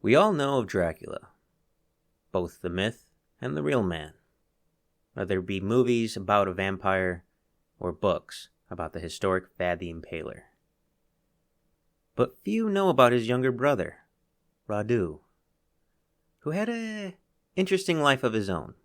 We all know of Dracula, both the myth and the real man, whether it be movies about a vampire or books about the historic Vlad the Impaler. But few know about his younger brother, Radu, who had an interesting life of his own.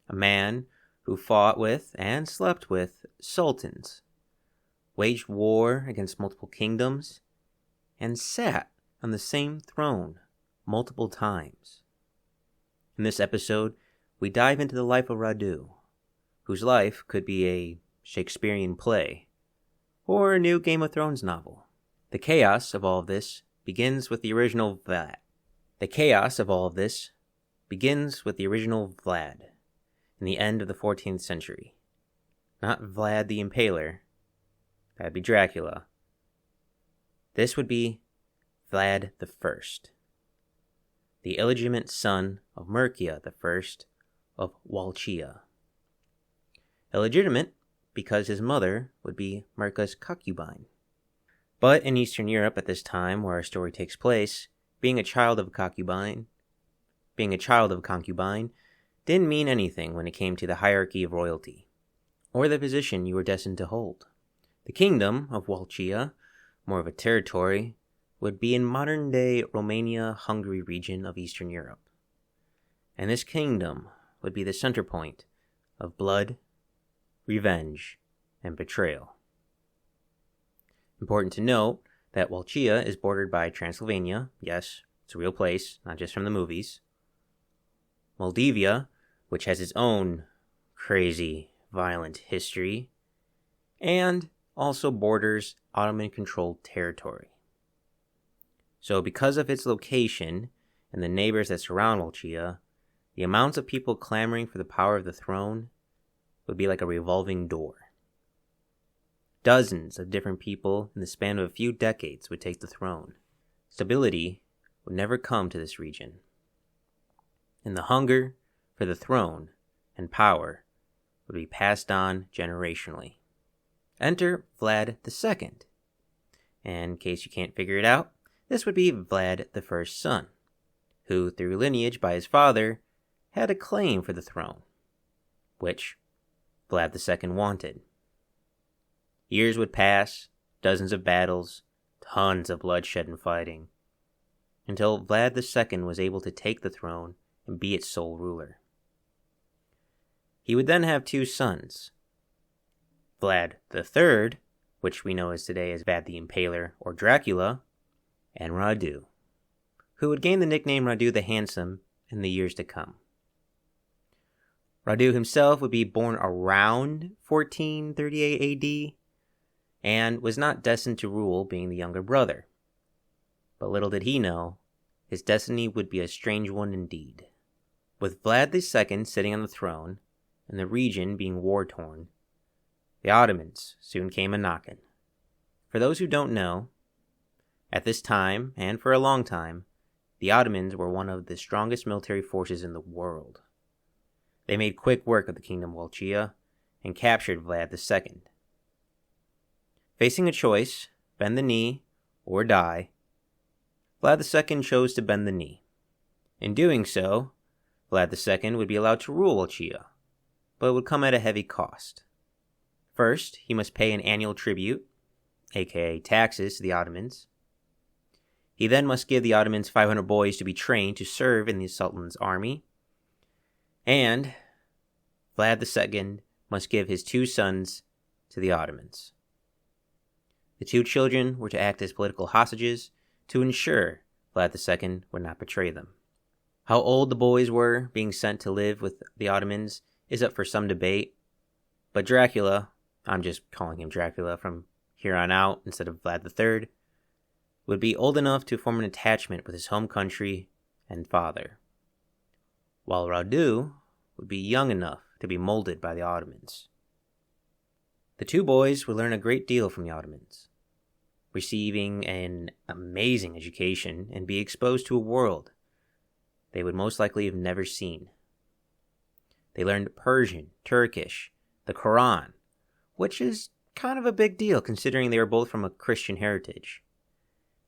A man who fought with and slept with sultans, waged war against multiple kingdoms, and sat on the same throne multiple times. In this episode, we dive into the life of Radu, whose life could be a Shakespearean play or a new Game of Thrones novel. The chaos of all of this begins with the original Vlad. In the end of the 14th century. Not Vlad the Impaler. That'd be Dracula. This would be Vlad the First, the illegitimate son of Mircea the First of Wallachia. Illegitimate because his mother would be Mircea's concubine. But in Eastern Europe at this time where our story takes place, being a child of a concubine didn't mean anything when it came to the hierarchy of royalty, or the position you were destined to hold. The kingdom of Wallachia, more of a territory, would be in modern-day Romania-Hungary region of Eastern Europe. And this kingdom would be the center point of blood, revenge, and betrayal. Important to note that Wallachia is bordered by Transylvania. Yes, it's a real place, not just from the movies. Moldavia, which has its own crazy, violent history, and also borders Ottoman-controlled territory. So because of its location and the neighbors that surround Wallachia, the amounts of people clamoring for the power of the throne would be like a revolving door. Dozens of different people in the span of a few decades would take the throne. Stability would never come to this region. And the hunger for the throne and power would be passed on generationally. Enter Vlad II. And in case you can't figure it out, this would be Vlad the First's son, who, through lineage by his father, had a claim for the throne, which Vlad II wanted. Years would pass, dozens of battles, tons of bloodshed and fighting, until Vlad II was able to take the throne and be its sole ruler. He would then have two sons, Vlad III, which we know as today as Vlad the Impaler or Dracula, and Radu, who would gain the nickname Radu the Handsome in the years to come. Radu himself would be born around 1438 AD and was not destined to rule, being the younger brother. But little did he know, his destiny would be a strange one indeed. With Vlad II sitting on the throne, and the region being war-torn, the Ottomans soon came a-knockin'. For those who don't know, at this time, and for a long time, the Ottomans were one of the strongest military forces in the world. They made quick work of the kingdom of Wallachia, and captured Vlad II. Facing a choice, bend the knee, or die, Vlad II chose to bend the knee. In doing so, Vlad II would be allowed to rule Wallachia, but it would come at a heavy cost. First, he must pay an annual tribute, aka taxes, to the Ottomans. He then must give the Ottomans 500 boys to be trained to serve in the Sultan's army. And Vlad II must give his two sons to the Ottomans. The two children were to act as political hostages to ensure Vlad II would not betray them. How old the boys were being sent to live with the Ottomans is up for some debate, but Dracula, I'm just calling him Dracula from here on out instead of Vlad III, would be old enough to form an attachment with his home country and father, while Radu would be young enough to be molded by the Ottomans. The two boys would learn a great deal from the Ottomans, receiving an amazing education and be exposed to a world they would most likely have never seen. They learned Persian, Turkish, the Quran, which is kind of a big deal considering they were both from a Christian heritage.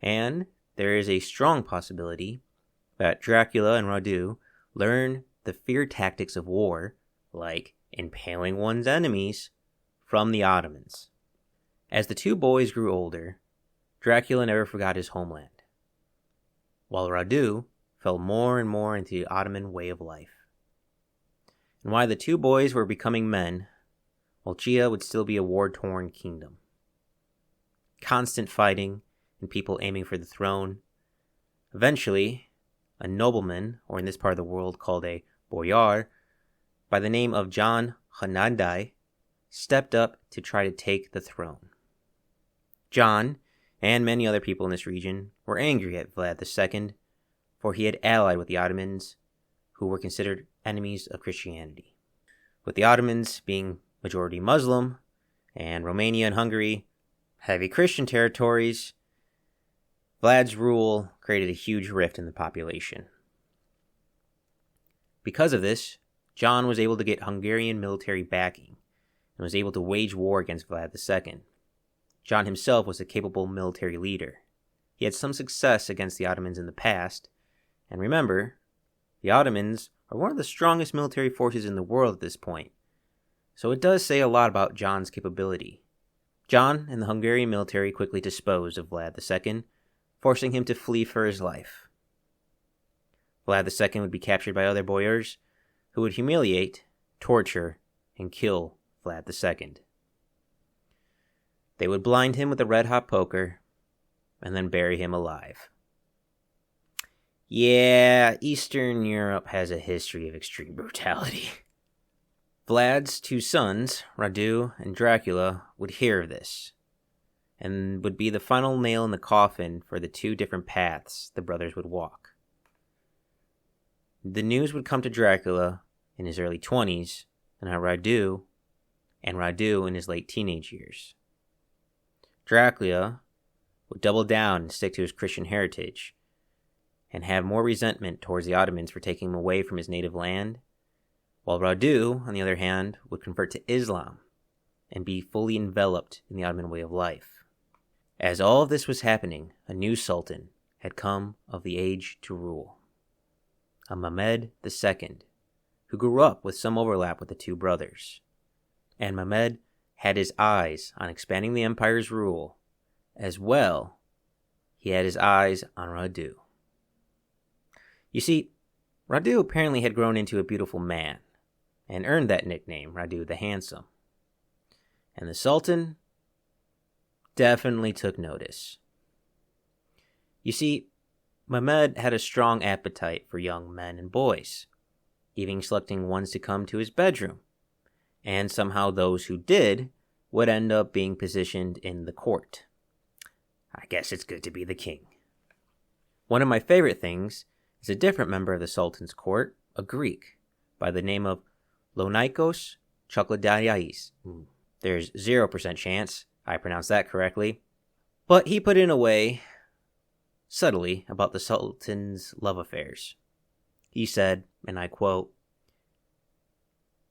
And there is a strong possibility that Dracula and Radu learn the fear tactics of war, like impaling one's enemies, from the Ottomans. As the two boys grew older, Dracula never forgot his homeland, while Radu fell more and more into the Ottoman way of life. And while the two boys were becoming men, Wallachia would still be a war-torn kingdom. Constant fighting and people aiming for the throne. Eventually, a nobleman, or in this part of the world called a boyar, by the name of John Hunyadi, stepped up to try to take the throne. John, and many other people in this region, were angry at Vlad II, for he had allied with the Ottomans, who were considered enemies of Christianity. With the Ottomans being majority Muslim, and Romania and Hungary heavy Christian territories, Vlad's rule created a huge rift in the population. Because of this, John was able to get Hungarian military backing and was able to wage war against Vlad II. John himself was a capable military leader. He had some success against the Ottomans in the past, and remember, the Ottomans are one of the strongest military forces in the world at this point, so it does say a lot about John's capability. John and the Hungarian military quickly disposed of Vlad II, forcing him to flee for his life. Vlad II would be captured by other boyars, who would humiliate, torture, and kill Vlad II. They would blind him with a red-hot poker, and then bury him alive. Yeah, Eastern Europe has a history of extreme brutality. Vlad's two sons, Radu and Dracula, would hear of this, and would be the final nail in the coffin for the two different paths the brothers would walk. The news would come to Dracula in his early 20s, and Radu in his late teenage years. Dracula would double down and stick to his Christian heritage, and have more resentment towards the Ottomans for taking him away from his native land, while Radu, on the other hand, would convert to Islam and be fully enveloped in the Ottoman way of life. As all of this was happening, a new sultan had come of the age to rule, a Mehmed II, who grew up with some overlap with the two brothers. And Mehmed had his eyes on expanding the empire's rule. As well, he had his eyes on Radu. You see, Radu apparently had grown into a beautiful man, and earned that nickname, Radu the Handsome. And the Sultan definitely took notice. You see, Mehmed had a strong appetite for young men and boys, even selecting ones to come to his bedroom, and somehow those who did would end up being positioned in the court. I guess it's good to be the king. One of my favorite things is a different member of the Sultan's court, a Greek, by the name of Lonikos Chokladiais. There's 0% chance I pronounced that correctly, but he put in a way, subtly, about the Sultan's love affairs. He said, and I quote,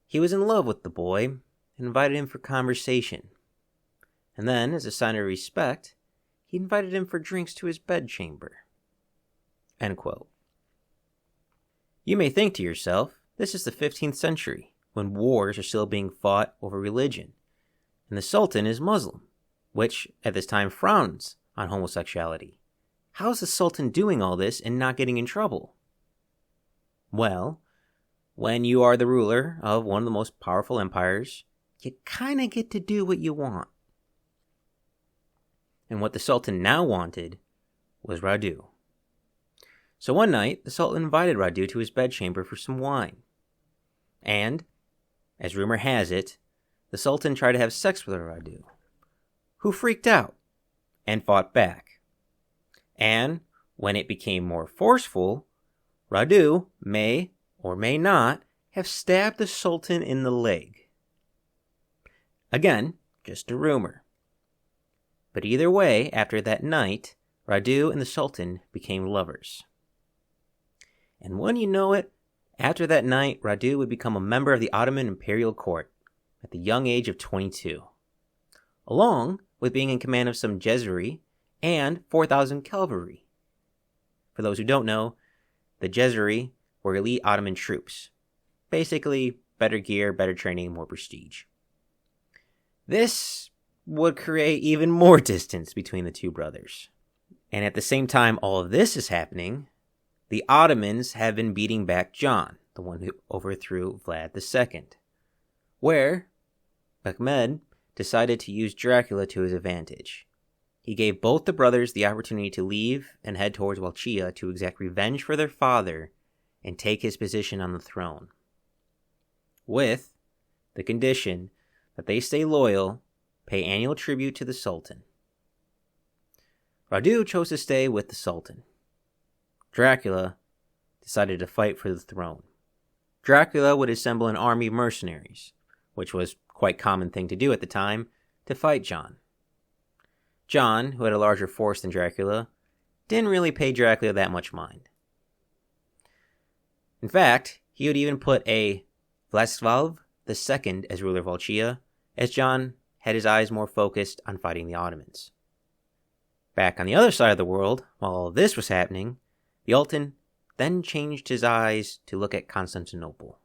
"He was in love with the boy and invited him for conversation. And then, as a sign of respect, he invited him for drinks to his bedchamber." End quote. You may think to yourself, this is the 15th century, when wars are still being fought over religion, and the Sultan is Muslim, which at this time frowns on homosexuality. How is the Sultan doing all this and not getting in trouble? Well, when you are the ruler of one of the most powerful empires, you kind of get to do what you want. And what the Sultan now wanted was Radu. So one night, the Sultan invited Radu to his bedchamber for some wine. And, as rumor has it, the Sultan tried to have sex with Radu, who freaked out and fought back. And when it became more forceful, Radu may or may not have stabbed the Sultan in the leg. Again, just a rumor. But either way, after that night, Radu and the Sultan became lovers. And when you know it, after that night, Radu would become a member of the Ottoman imperial court at the young age of 22, along with being in command of some Jezery and 4,000 cavalry, For those who don't know, the Jezeri were elite Ottoman troops. Basically, better gear, better training, more prestige. This would create even more distance between the two brothers. And at the same time all of this is happening, the Ottomans have been beating back John, the one who overthrew Vlad II, where Mehmed decided to use Dracula to his advantage. He gave both the brothers the opportunity to leave and head towards Wallachia to exact revenge for their father and take his position on the throne, with the condition that they stay loyal, pay annual tribute to the Sultan. Radu chose to stay with the Sultan. Dracula decided to fight for the throne. Dracula would assemble an army of mercenaries, which was quite a common thing to do at the time, to fight John. John, who had a larger force than Dracula, didn't really pay Dracula that much mind. In fact, he would even put a Vlad II as ruler of Wallachia, as John had his eyes more focused on fighting the Ottomans. Back on the other side of the world, while all this was happening, the Sultan then changed his eyes to look at Constantinople,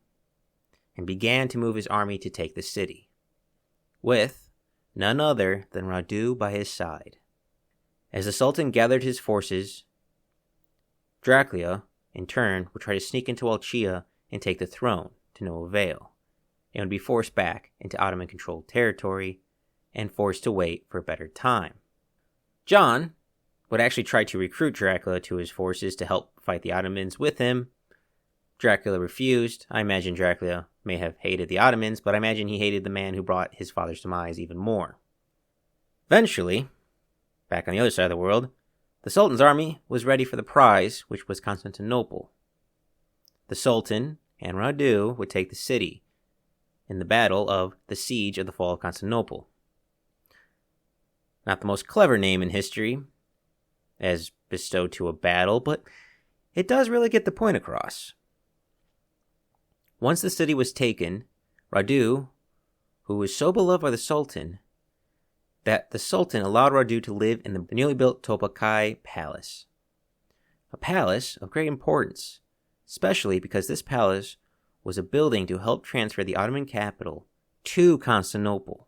and began to move his army to take the city, with none other than Radu by his side. As the Sultan gathered his forces, Dracula, in turn, would try to sneak into Wallachia and take the throne, to no avail, and would be forced back into Ottoman-controlled territory and forced to wait for a better time. John would actually try to recruit Dracula to his forces to help fight the Ottomans with him. Dracula refused. I imagine Dracula may have hated the Ottomans, but I imagine he hated the man who brought his father's demise even more. Eventually, back on the other side of the world, the Sultan's army was ready for the prize, which was Constantinople. The Sultan and Radu would take the city in the battle of the Siege of the Fall of Constantinople. Not the most clever name in history, as bestowed to a battle, but it does really get the point across. Once the city was taken, Radu, who was so beloved by the Sultan, that the Sultan allowed Radu to live in the newly built Topkapi Palace. A palace of great importance, especially because this palace was a building to help transfer the Ottoman capital to Constantinople.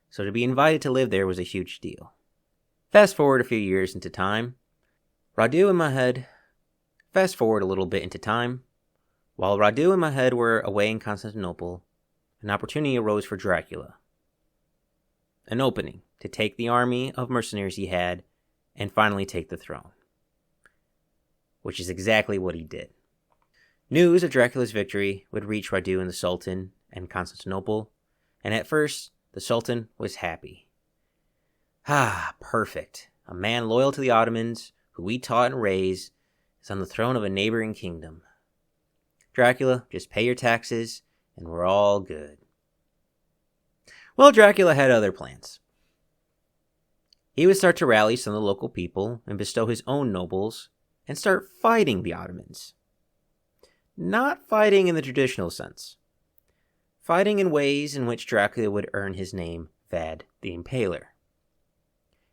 So to be invited to live there was a huge deal. Fast forward a few years into time, Radu and Mehmed, fast forward a little bit into time, while Radu and Mehmed were away in Constantinople, an opportunity arose for Dracula. An opening to take the army of mercenaries he had and finally take the throne. Which is exactly what he did. News of Dracula's victory would reach Radu and the Sultan and Constantinople, and at first, the Sultan was happy. Perfect. A man loyal to the Ottomans, who we taught and raised, is on the throne of a neighboring kingdom. Dracula, just pay your taxes, and we're all good. Well, Dracula had other plans. He would start to rally some of the local people and bestow his own nobles and start fighting the Ottomans. Not fighting in the traditional sense. Fighting in ways in which Dracula would earn his name, Vlad The Impaler.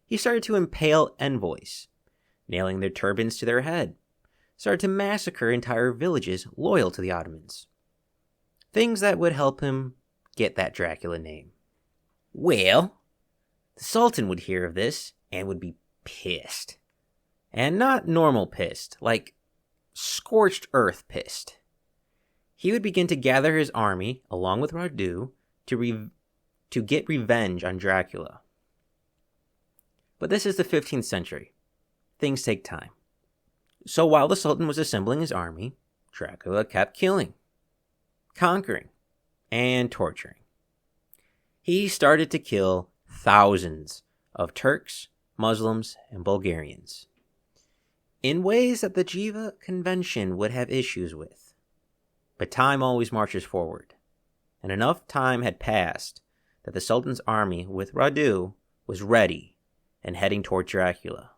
He started to impale envoys, nailing their turbans to their head, started to massacre entire villages loyal to the Ottomans. Things that would help him get that Dracula name. Well, the Sultan would hear of this and would be pissed. And not normal pissed, like scorched earth pissed. He would begin to gather his army, along with Radu, to get revenge on Dracula. But this is the 15th century. Things take time. So while the Sultan was assembling his army, Dracula kept killing, conquering, and torturing. He started to kill thousands of Turks, Muslims, and Bulgarians, in ways that the Geneva Convention would have issues with. But time always marches forward, and enough time had passed that the Sultan's army with Radu was ready and heading toward Dracula.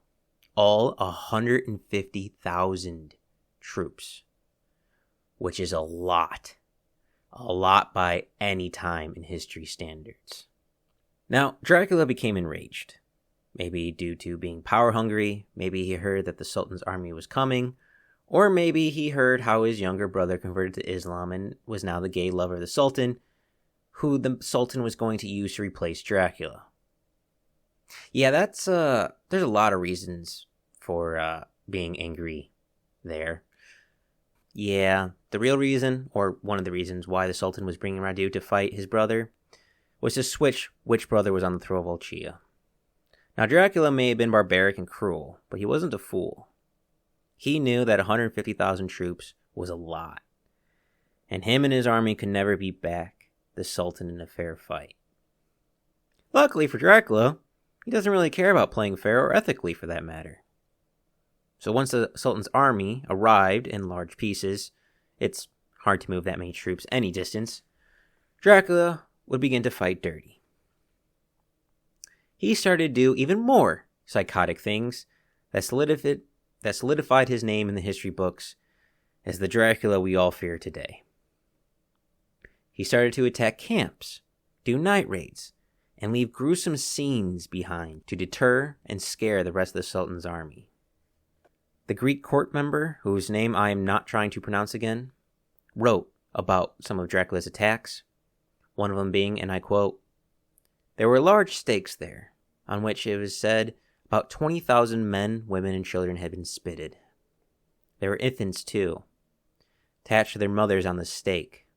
All 150,000 troops, which is a lot by any time in history standards. Now, Dracula became enraged. Maybe due to being power hungry, maybe he heard that the Sultan's army was coming, or maybe he heard how his younger brother converted to Islam and was now the gay lover of the Sultan, who the Sultan was going to use to replace Dracula. Yeah, there's a lot of reasons for being angry there. Yeah, the real reason, or one of the reasons why the Sultan was bringing Radu to fight his brother, was to switch which brother was on the throne of Wallachia. Now, Dracula may have been barbaric and cruel, but he wasn't a fool. He knew that 150,000 troops was a lot, and him and his army could never beat back the Sultan in a fair fight. Luckily for Dracula, he doesn't really care about playing fair or ethically for that matter. So once the Sultan's army arrived in large pieces, it's hard to move that many troops any distance, Dracula would begin to fight dirty. He started to do even more psychotic things that solidified his name in the history books as the Dracula we all fear today. He started to attack camps, do night raids, and leave gruesome scenes behind to deter and scare the rest of the Sultan's army. The Greek court member, whose name I am not trying to pronounce again, wrote about some of Dracula's attacks, one of them being, and I quote, "There were large stakes there, on which it was said about 20,000 men, women, and children had been spitted. There were infants, too, attached to their mothers on the stake,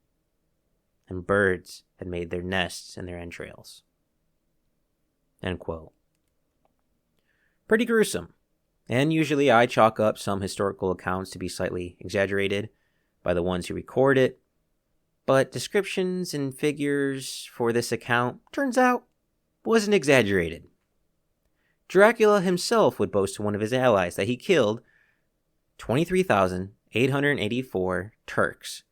and birds had made their nests in their entrails." End quote. Pretty gruesome, and usually I chalk up some historical accounts to be slightly exaggerated by the ones who record it, but descriptions and figures for this account, turns out, wasn't exaggerated. Dracula himself would boast to one of his allies that he killed 23,884 Turks,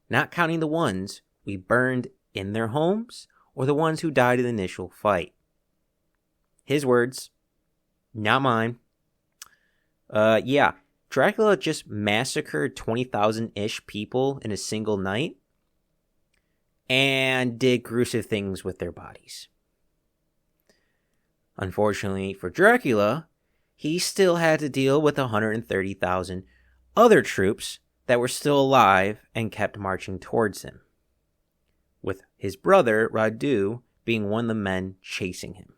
not counting the ones we burned in their homes or the ones who died in the initial fight. His words, not mine. Dracula just massacred 20,000-ish people in a single night and did gruesome things with their bodies. Unfortunately for Dracula, he still had to deal with 130,000 other troops that were still alive and kept marching towards him, with his brother Radu being one of the men chasing him.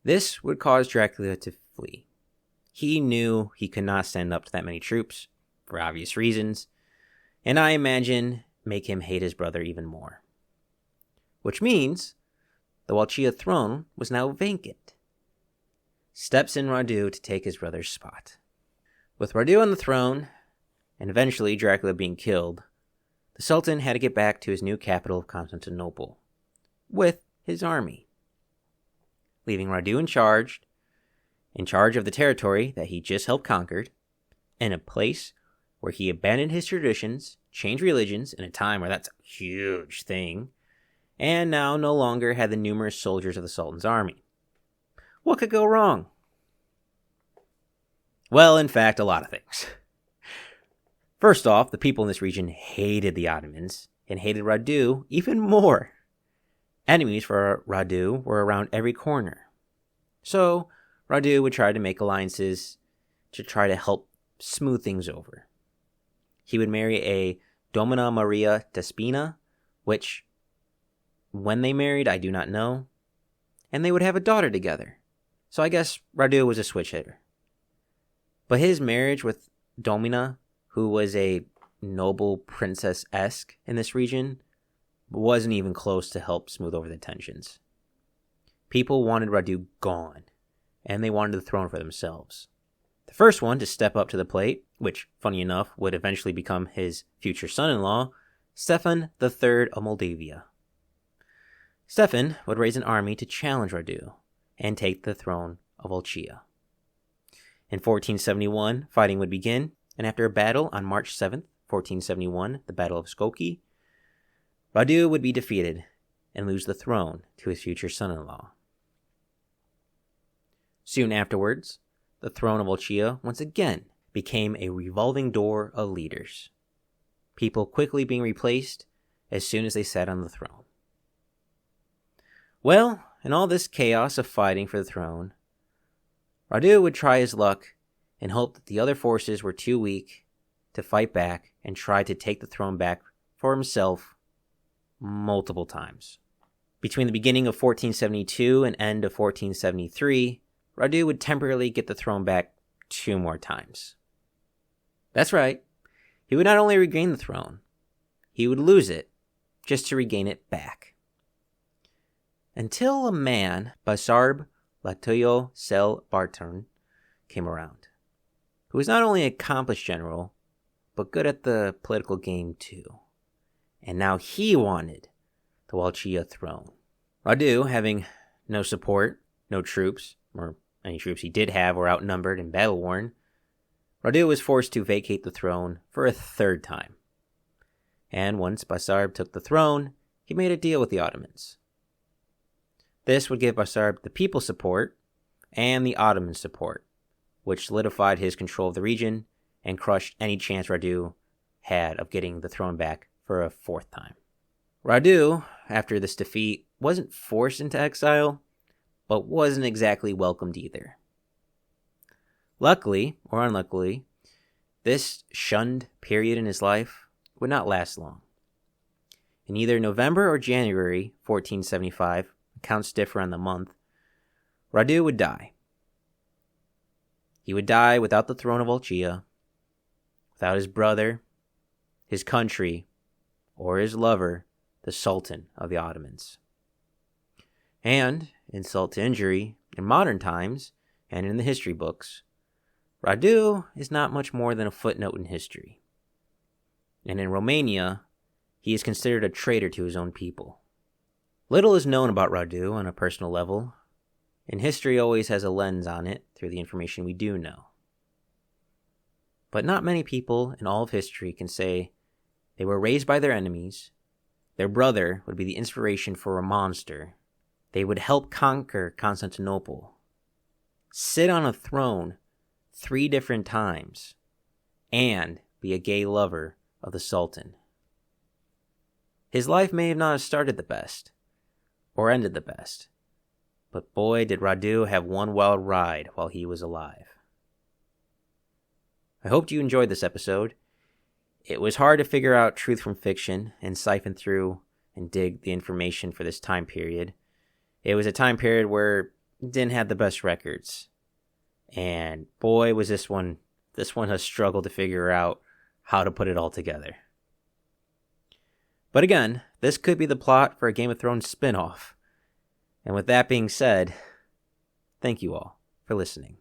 This would cause Dracula to flee. He knew he could not stand up to that many troops, for obvious reasons, and I imagine make him hate his brother even more. Which means the Wallachia throne was now vacant. Steps in Radu to take his brother's spot. With Radu on the throne, and eventually Dracula being killed, the Sultan had to get back to his new capital of Constantinople, with his army, leaving Radu in charge of the territory that he just helped conquered, in a place where he abandoned his traditions, changed religions in a time where that's a huge thing, and now no longer had the numerous soldiers of the Sultan's army. What could go wrong? Well, in fact, a lot of things. First off, the people in this region hated the Ottomans, and hated Radu even more. Enemies for Radu were around every corner. So, Radu would try to make alliances to try to help smooth things over. He would marry a Domina Maria Despina, which, when they married, I do not know, and they would have a daughter together. So I guess Radu was a switch hitter. But his marriage with Domina, who was a noble princess-esque in this region, wasn't even close to help smooth over the tensions. People wanted Radu gone, and they wanted the throne for themselves. The first one to step up to the plate, which, funny enough, would eventually become his future son-in-law, Stefan III of Moldavia. Stefan would raise an army to challenge Radu and take the throne of Wallachia. In 1471, fighting would begin, and after a battle on March 7th, 1471, the Battle of Skokie, Radu would be defeated and lose the throne to his future son-in-law. Soon afterwards, the throne of Wallachia once again became a revolving door of leaders, people quickly being replaced as soon as they sat on the throne. Well, in all this chaos of fighting for the throne, Radu would try his luck and hope that the other forces were too weak to fight back and try to take the throne back for himself multiple times. Between the beginning of 1472 and end of 1473, Radu would temporarily get the throne back 2 more times. That's right, he would not only regain the throne, he would lose it just to regain it back. Until a man, Basarb Latoyo Sel Bartern, came around, who was not only an accomplished general, but good at the political game too. And now he wanted the Wallachia throne. Radu, having no support, no troops, or any troops he did have were outnumbered and battle-worn, Radu was forced to vacate the throne for a 3rd time. And once Basarb took the throne, he made a deal with the Ottomans. This would give Basarb the people's support and the Ottoman support, which solidified his control of the region and crushed any chance Radu had of getting the throne back for a 4th time. Radu, after this defeat, wasn't forced into exile, but wasn't exactly welcomed either. Luckily, or unluckily, this shunned period in his life would not last long. In either November or January 1475, accounts differ on the month, Radu would die. He would die without the throne of Wallachia, without his brother, his country, or his lover, the Sultan of the Ottomans. And, insult to injury, in modern times, and in the history books, Radu is not much more than a footnote in history. And in Romania, he is considered a traitor to his own people. Little is known about Radu on a personal level, and history always has a lens on it through the information we do know. But not many people in all of history can say they were raised by their enemies, their brother would be the inspiration for a monster, they would help conquer Constantinople, sit on a throne 3 different times, and be a gay lover of the Sultan. His life may not have started the best, or ended the best, but boy did Radu have one wild ride while he was alive. I hoped you enjoyed this episode. It was hard to figure out truth from fiction and siphon through and dig the information for this time period. It was a time period where it didn't have the best records. And boy, was this one a struggle to figure out how to put it all together. But again, this could be the plot for a Game of Thrones spin-off. And with that being said, thank you all for listening.